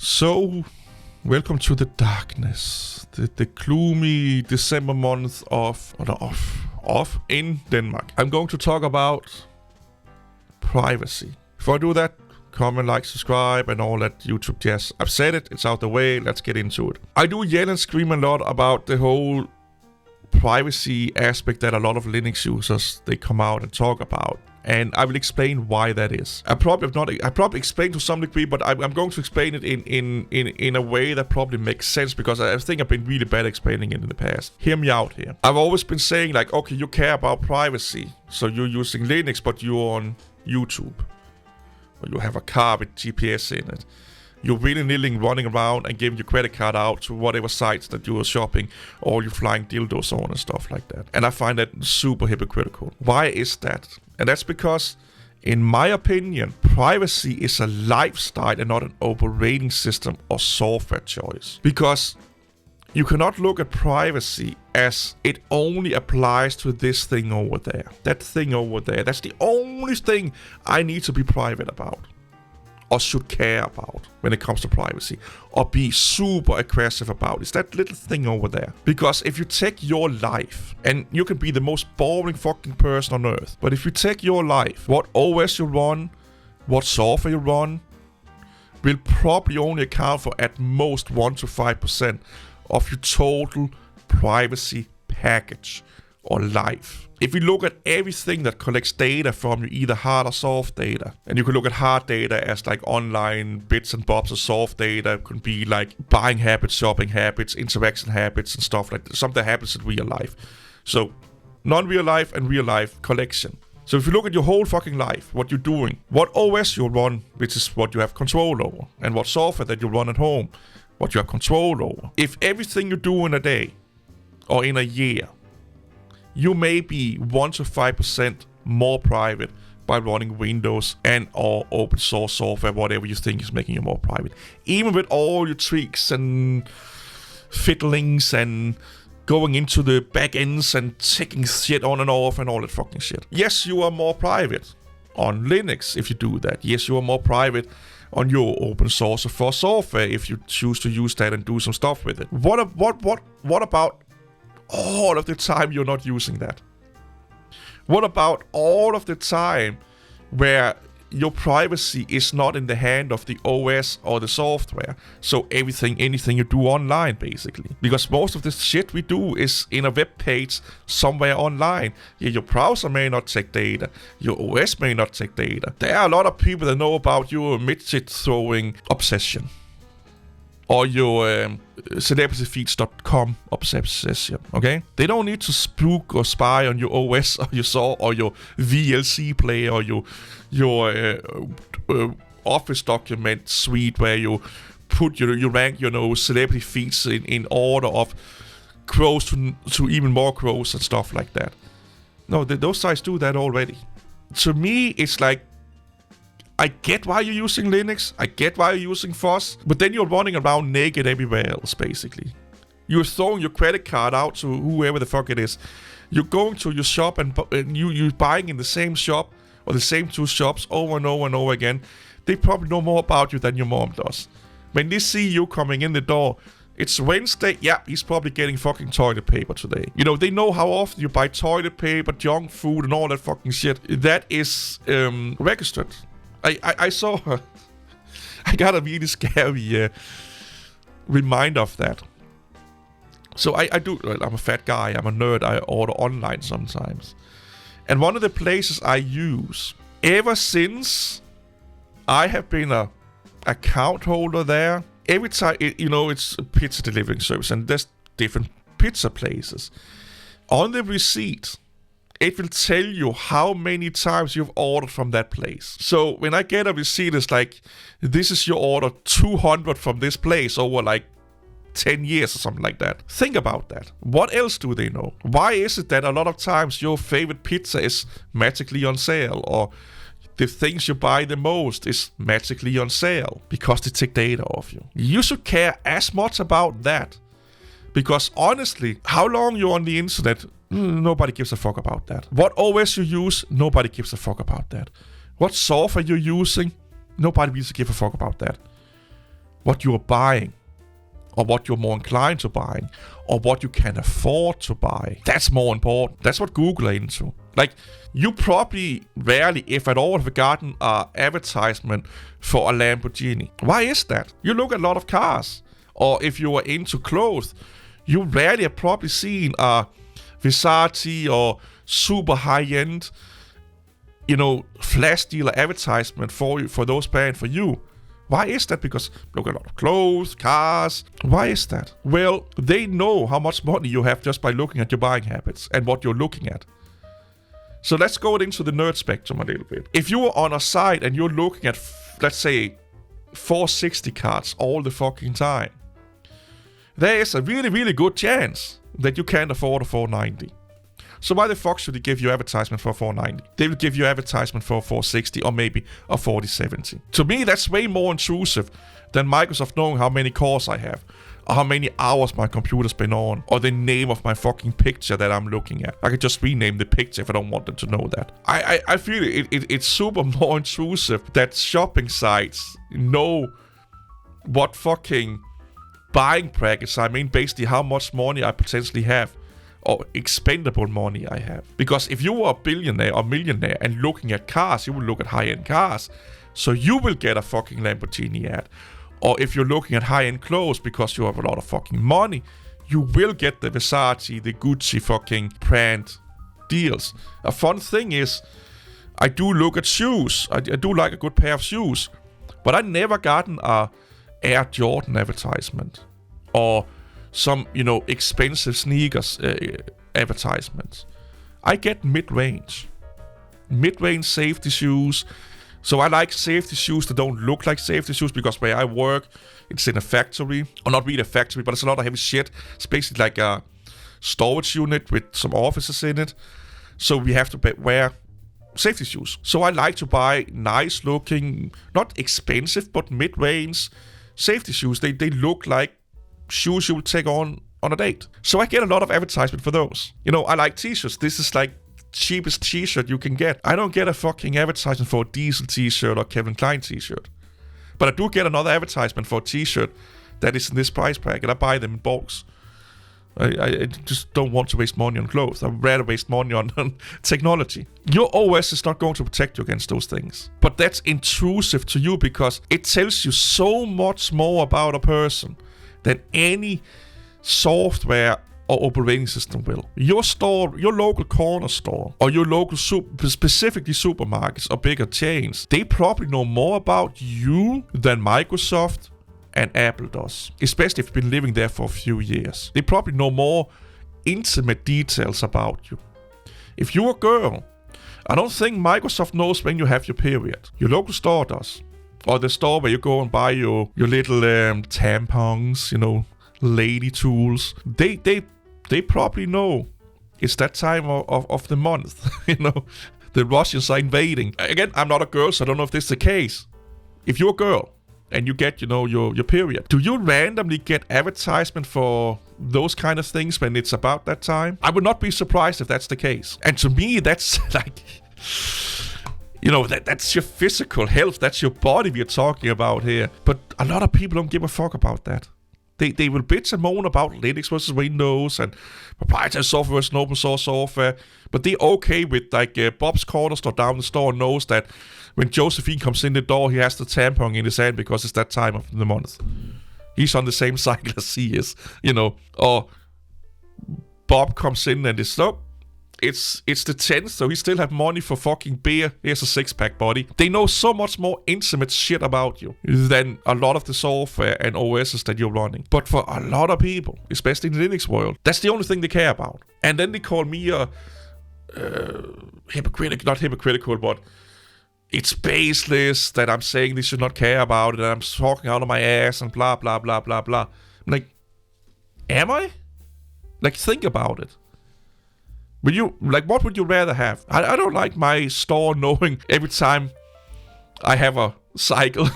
So, welcome to the darkness, the gloomy December month off in Denmark. I'm going to talk about privacy. Before I do that, comment, like, subscribe, and all that YouTube jazz. I've said it, it's out the way, let's get into it. I do yell and scream a lot about the whole privacy aspect that a lot of Linux users, they come out and talk about. And I will explain why that is. I probably explained to some degree, but I'm going to explain it in a way that probably makes sense, because I think I've been really bad at explaining it in the past. Hear me out here. I've always been saying, like, okay, you care about privacy, so you're using Linux, but you're on YouTube, or you have a car with GPS in it. You're willy-nilly running around and giving your credit card out to whatever sites that you are shopping, or you're flying dildos on and stuff like that. And I find that super hypocritical. Why is that? And that's because, in my opinion, privacy is a lifestyle and not an operating system or software choice. Because you cannot look at privacy as it only applies to this thing over there. That thing over there. That's the only thing I need to be private about, or should care about when it comes to privacy, or be super aggressive about. It's that little thing over there. Because if you take your life, and you can be the most boring fucking person on earth, but if you take your life, what OS you run, what software you run, will probably only account for at most 1 to 5% of your total privacy package or life. If you look at everything that collects data from you, either hard or soft data, and you can look at hard data as like online bits and bobs, or soft data it could be like buying habits, shopping habits, interaction habits, and stuff like that. Something that happens in real life. So, non-real life and real life collection. So if you look at your whole fucking life, what you're doing, what OS you run, which is what you have control over, and what software that you run at home, what you have control over. If everything you do in a day, or in a year, you may be 1 to 5% more private by running Windows and or open source software, whatever you think is making you more private. Even with all your tweaks and fiddlings and going into the back ends and checking shit on and off and all that fucking shit. Yes, you are more private on Linux if you do that. Yes, you are more private on your open source for software if you choose to use that and do some stuff with it. What about all of the time you're not using that? What about all of the time where your privacy is not in the hand of the OS or the software? So anything you do online, basically. Because most of the shit we do is in a web page somewhere online. Yeah, your browser may not take data. Your OS may not take data. There are a lot of people that know about your midget throwing obsession, or your celebrityfeeds.com obsession, okay? They don't need to spook or spy on your OS or your VLC player or your Office document suite where you put you rank celebrity feeds in order of crows to even more crows and stuff like that. No, those sites do that already. To me, it's like, I get why you're using Linux, I get why you're using FOSS, but then you're running around naked everywhere else, basically. You're throwing your credit card out to whoever the fuck it is. You're going to your shop and you're buying in the same shop, or the same 2 shops over and over and over again. They probably know more about you than your mom does. When they see you coming in the door, it's Wednesday, yeah, he's probably getting fucking toilet paper today. You know, they know how often you buy toilet paper, junk food, and all that fucking shit. That is registered. I saw her. I got a really scary reminder of that. So I do. I'm a fat guy. I'm a nerd. I order online sometimes. And one of the places I use, ever since I have been a account holder there, every time, it's a pizza delivering service, and there's different pizza places. On the receipt, it will tell you how many times you've ordered from that place. So when I get a receipt, it's like, this is your order 200 from this place over like 10 years or something like that. Think about that. What else do they know? Why is it that a lot of times your favorite pizza is magically on sale, or the things you buy the most is magically on sale? Because they take data off you. You should care as much about that. Because honestly, how long you're on the internet, nobody gives a fuck about that. What OS you use, nobody gives a fuck about that. What software you're using, nobody really gives a fuck about that. what you're buying, or what you're more inclined to buying, or what you can afford to buy. That's more important. That's what Google are into. Like, you probably rarely, if at all, have gotten an advertisement for a Lamborghini. Why is that? You look at a lot of cars. Or if you are into clothes, you rarely have probably seen a Versace or super high-end, flash dealer advertisement for those brands for you. Why is that? Because look at a lot of clothes, cars. Why is that? Well, they know how much money you have just by looking at your buying habits and what you're looking at. So let's go into the nerd spectrum a little bit. If you are on a site and you're looking at, let's say, 460 cards all the fucking time, there is a really, really good chance that you can't afford a 490. So why the fuck should they give you advertisement for a 490? They will give you advertisement for a 460 or maybe a 4070. To me, that's way more intrusive than Microsoft knowing how many cores I have, or how many hours my computer's been on, or the name of my fucking picture that I'm looking at. I could just rename the picture if I don't want them to know that. I feel it's super more intrusive that shopping sites know what fucking buying brackets, I mean basically how much money I potentially have, or expendable money I have. Because if you were a billionaire or millionaire and looking at cars, you will look at high-end cars. So you will get a fucking Lamborghini ad. Or if you're looking at high-end clothes because you have a lot of fucking money, you will get the Versace, the Gucci fucking brand deals. A fun thing is, I do look at shoes. I do like a good pair of shoes. But I never gotten a Air Jordan advertisement. Or some, expensive sneakers advertisements. I get mid-range safety shoes. So I like safety shoes that don't look like safety shoes, because where I work, it's in a factory. Or not really a factory, but it's a lot of heavy shit. It's basically like a storage unit with some offices in it. So we have to wear safety shoes. So I like to buy nice looking, not expensive, but mid-range safety shoes. They look like shoes you would take on a date. So I get a lot of advertisement for those. I like t-shirts. This is like cheapest t-shirt you can get. I don't get a fucking advertisement for a Diesel t-shirt or Kevin Klein t-shirt. But I do get another advertisement for a t-shirt that is in this price bracket. I buy them in bulks. I just don't want to waste money on clothes. I'd rather waste money on technology. Your OS is not going to protect you against those things. But that's intrusive to you because it tells you so much more about a person than any software or operating system will. Your store, your local corner store, or your local specifically supermarkets or bigger chains, they probably know more about you than Microsoft and Apple does. Especially if you've been living there for a few years. They probably know more intimate details about you. If you're a girl, I don't think Microsoft knows when you have your period. Your local store does. Or the store where you go and buy your little tampons, lady tools. They probably know it's that time of the month. The Russians are invading. Again, I'm not a girl, so I don't know if this is the case. If you're a girl and you get, your period, do you randomly get advertisement for those kind of things when it's about that time? I would not be surprised if that's the case. And to me, that's like... that's your physical health. That's your body we're talking about here. But a lot of people don't give a fuck about that. They will bitch and moan about Linux versus Windows and proprietary software versus open source software. But they're okay with, Bob's Corner Store down the store knows that when Josephine comes in the door, he has the tampon in his hand because it's that time of the month. He's on the same cycle as he is, Or Bob comes in and it's, it's the 10th, so he still have money for fucking beer. Here's a six-pack, buddy. They know so much more intimate shit about you than a lot of the software and OSs that you're running. But for a lot of people, especially in the Linux world, that's the only thing they care about. And then they call me a not hypocritical, but it's baseless that I'm saying they should not care about it, and I'm talking out of my ass and blah, blah, blah, blah, blah. I'm like, am I? Think about it. What would you rather have? I don't like my store knowing every time I have a cycle,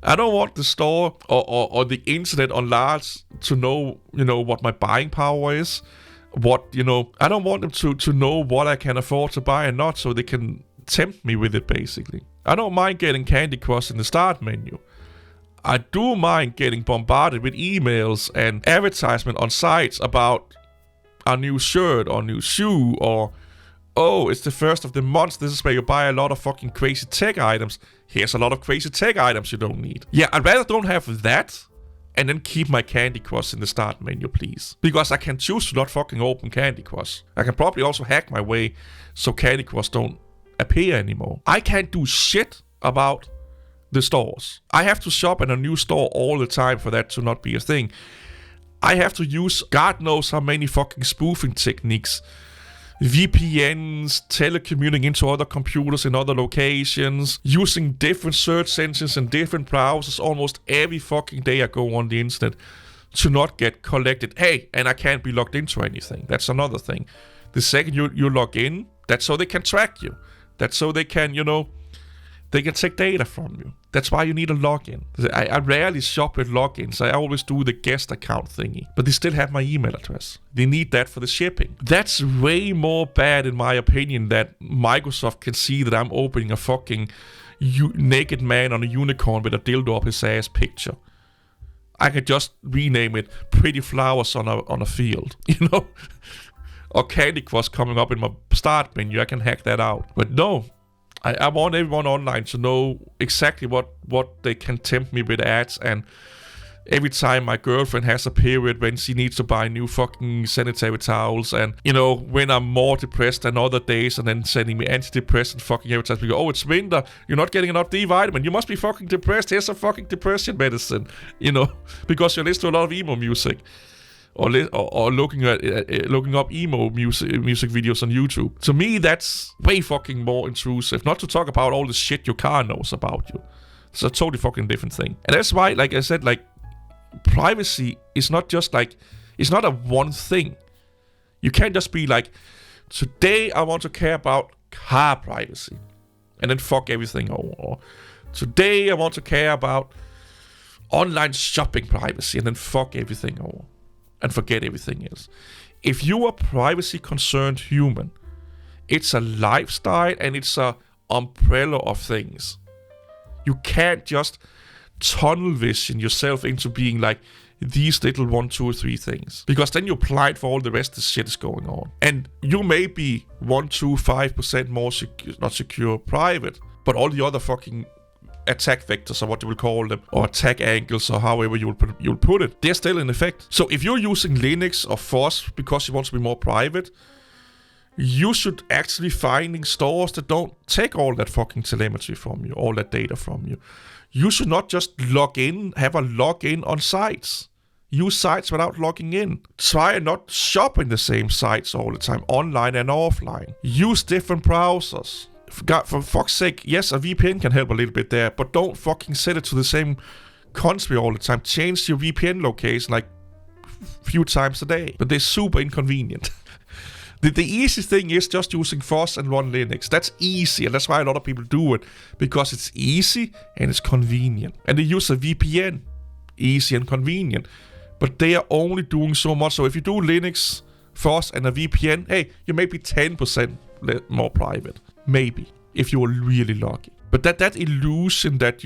I don't want the store or the internet on large to know, what my buying power is. I don't want them to know what I can afford to buy and not, so they can tempt me with it, basically. I don't mind getting Candy Crush in the start menu. I do mind getting bombarded with emails and advertisement on sites about a new shirt or new shoe or, oh, it's the first of the month. This is where you buy a lot of fucking crazy tech items. Here's a lot of crazy tech items you don't need. Yeah, I'd rather don't have that and then keep my Candy Crush in the start menu, please. Because I can choose to not fucking open Candy Crush. I can probably also hack my way so Candy Crush don't appear anymore. I can't do shit about the stores. I have to shop in a new store all the time for that to not be a thing. I have to use God knows how many fucking spoofing techniques, VPNs, telecommuting into other computers in other locations, using different search engines and different browsers almost every fucking day I go on the internet to not get collected. Hey, and I can't be logged into anything. That's another thing. The second you log in, that's so they can track you. That's so they can, they can take data from you. That's why you need a login. I rarely shop with logins. I always do the guest account thingy. But they still have my email address. They need that for the shipping. That's way more bad, in my opinion, that Microsoft can see that I'm opening a fucking naked man on a unicorn with a dildo up his ass picture. I could just rename it Pretty Flowers on a Field, Or Candy Crush coming up in my start menu. I can hack that out. But no. I want everyone online to know exactly what they can tempt me with ads, and every time my girlfriend has a period when she needs to buy new fucking sanitary towels, and when I'm more depressed than other days, and then sending me antidepressant fucking every time we go, oh, it's winter, you're not getting enough D vitamin, you must be fucking depressed, here's some fucking depression medicine, because you listen to a lot of emo music. Or looking up emo music videos on YouTube. To me, that's way fucking more intrusive. Not to talk about all the shit your car knows about you. It's a totally fucking different thing. And that's why, like I said, privacy is not just it's not a one thing. You can't just be like, today I want to care about car privacy, and then fuck everything over. Or today I want to care about online shopping privacy, and then fuck everything over. And forget everything else. If you are privacy concerned human, it's a lifestyle and it's a umbrella of things. You can't just tunnel vision yourself into being like these little 1, 2, or 3 things, because then you're blind for all the rest of the shit is going on. And you may be 1, 2, 5% more not secure private, but all the other fucking attack vectors, or what you will call them, or attack angles, or however you'll put it, they're still in effect. So if you're using Linux or FOSS because you want to be more private, you should actually finding stores that don't take all that fucking telemetry from you, all that data from you. You should not just log in, have a login on sites. Use sites without logging in. Try and not shop in the same sites all the time, online and offline. Use different browsers. For fuck's sake, yes, a VPN can help a little bit there, but don't fucking set it to the same country all the time. Change your VPN location like a few times a day. But they're super inconvenient. The easy thing is just using FOSS and run Linux. That's easy, and that's why a lot of people do it. Because it's easy and it's convenient. And they use a VPN. Easy and convenient. But they are only doing so much. So if you do Linux, FOSS, and a VPN, hey, you may be 10% more private. Maybe, if you're really lucky. But that illusion that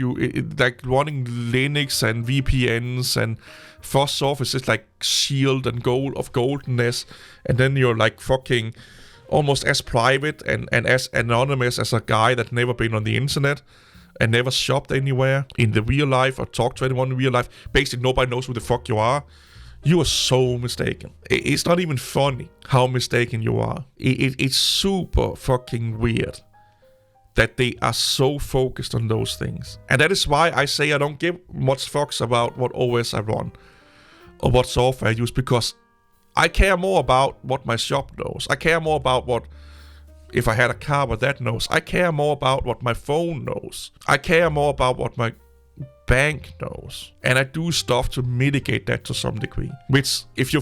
like running Linux and VPNs and FOSS Surface is like shield and gold of goldenness, and then you're like fucking almost as private and as anonymous as a guy that never been on the internet and never shopped anywhere in the real life or talked to anyone in real life. Basically, nobody knows who the fuck you are. You are so mistaken. It's not even funny how mistaken you are. It's super fucking weird that they are so focused on those things. And that is why I say I don't give much fucks about what OS I run or what software I use, because I care more about what my shop knows. I care more about what, if I had a car, what that knows. I care more about what my phone knows. I care more about what my bank knows, and I do stuff to mitigate that to some degree. Which, if you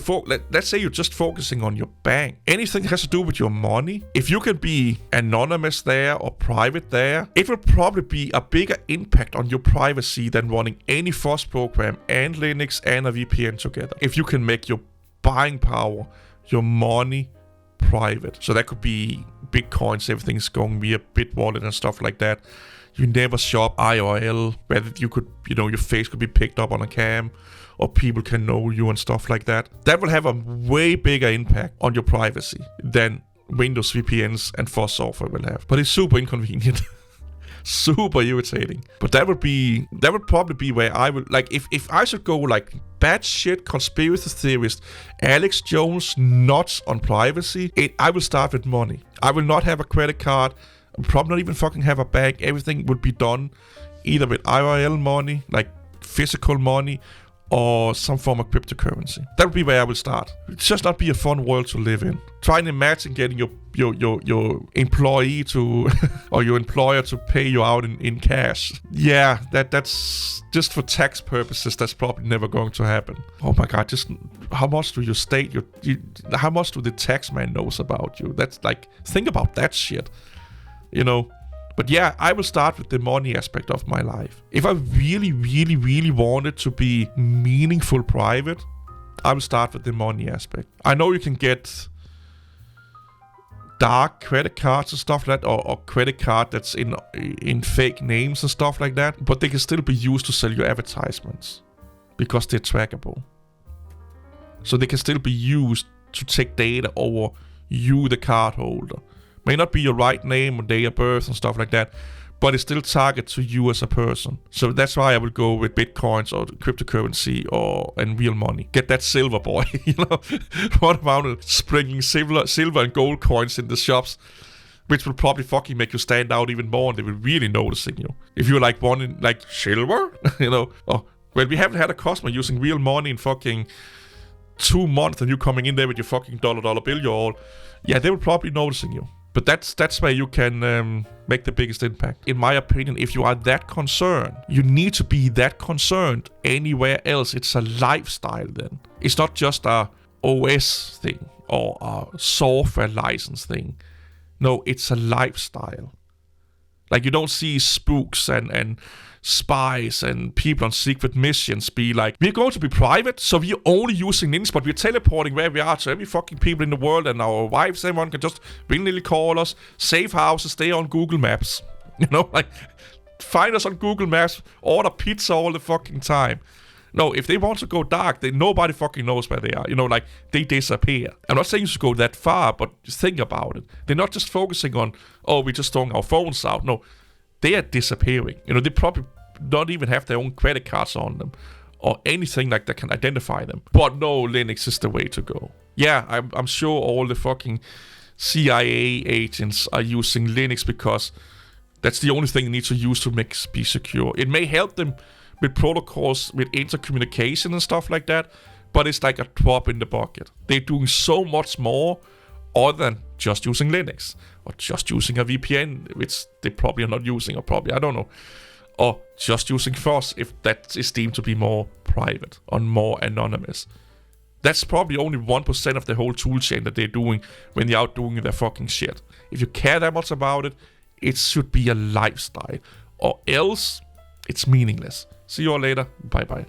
let's say you're just focusing on your bank, anything that has to do with your money, if you can be anonymous there or private there, it will probably be a bigger impact on your privacy than running any FOSS program and Linux and a VPN together. If you can make your buying power, your money, private. So that could be Bitcoins, everything's going via Bitwallet and stuff like that. You never shop IRL, whether you could, your face could be picked up on a cam, or people can know you and stuff like that. That will have a way bigger impact on your privacy than Windows VPNs and FOSS software will have. But it's super inconvenient. Super irritating. But that would probably be where I would, like, if I should go like batshit conspiracy theorist, Alex Jones nuts on privacy, I will start with money. I will not have a credit card, probably not even fucking have a bank. Everything would be done either with IRL money, like physical money, or some form of cryptocurrency. That would be where I will start. It's just not be a fun world to live in. Try and imagine getting your employee to or your employer to pay you out in cash. Yeah, that's just for tax purposes. That's probably never going to happen. Oh my god, just how much do you state how much do the tax man knows about you? That's like, think about that shit. But yeah, I will start with the money aspect of my life. If I really, really, really wanted to be meaningful private, I will start with the money aspect. I know you can get dark credit cards and stuff like that, or credit card that's in fake names and stuff like that, but they can still be used to sell you advertisements because they're trackable. So they can still be used to take data over you, the card holder. May not be your right name or day of birth and stuff like that, but it's still targeted to you as a person. So that's why I would go with bitcoins or cryptocurrency and real money. Get that silver, boy. Run around sprinkling silver and gold coins in the shops, which will probably fucking make you stand out even more, and they will really noticing you. If you're like wanting like silver, well, we haven't had a customer using real money in fucking 2 months, and you coming in there with your fucking dollar bill, they will probably noticing you. But that's where you can make the biggest impact. In my opinion, if you are that concerned, you need to be that concerned anywhere else. It's a lifestyle then. It's not just a OS thing or a software license thing. No, it's a lifestyle. Like, you don't see spooks and spies and people on secret missions be like, we're going to be private, so we're only using Linux, but we're teleporting where we are to every fucking people in the world, and our wives, everyone can just willingly call us, safe houses, stay on Google Maps. Like, find us on Google Maps, order pizza all the fucking time. No, if they want to go dark, nobody fucking knows where they are. Like, they disappear. I'm not saying you should go that far, but think about it. They're not just focusing on, we're just throwing our phones out. No, they are disappearing. They probably don't even have their own credit cards on them or anything like that can identify them. But no, Linux is the way to go. Yeah, I'm sure all the fucking CIA agents are using Linux because that's the only thing they need to use to be secure. It may help them with protocols, with intercommunication and stuff like that, but it's like a drop in the bucket. They're doing so much more other than just using Linux or just using a VPN, which they probably are not using, or probably, I don't know, or just using FOSS if that is deemed to be more private or more anonymous. That's probably only 1% of the whole toolchain that they're doing when they're out doing their fucking shit. If you care that much about it, it should be a lifestyle, or else it's meaningless. See you all later. Bye bye.